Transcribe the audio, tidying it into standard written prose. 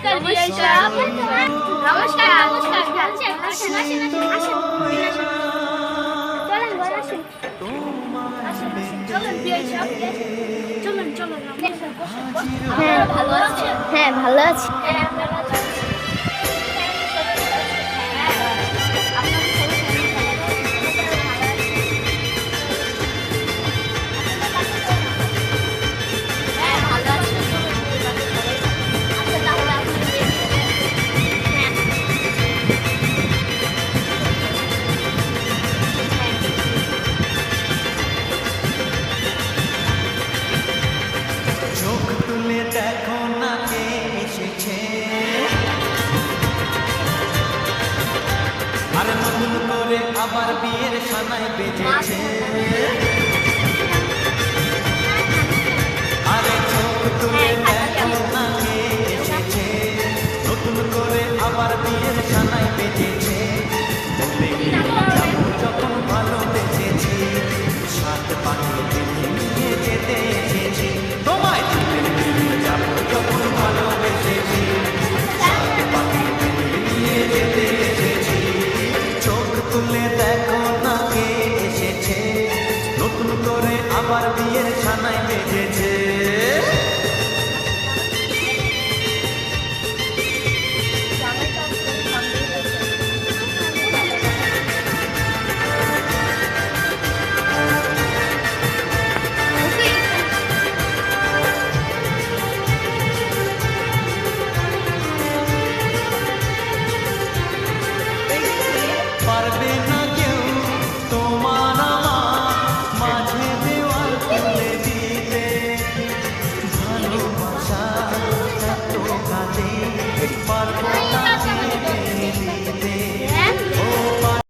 নমস্কার বিআই সাহেব। নমস্কার নমস্কার। আসেন আসেন আসেন আসেন। চলেন ঘরে আসেন। চলুন বিআই সাহেব, চলুন চলুন। হ্যাঁ ভালো আছেন? হ্যাঁ ভালো আছি। চোখ তুলে দেখো না কে এসেছে, আর নতুন করে আবার বিয়ের সানাই বেজেছে।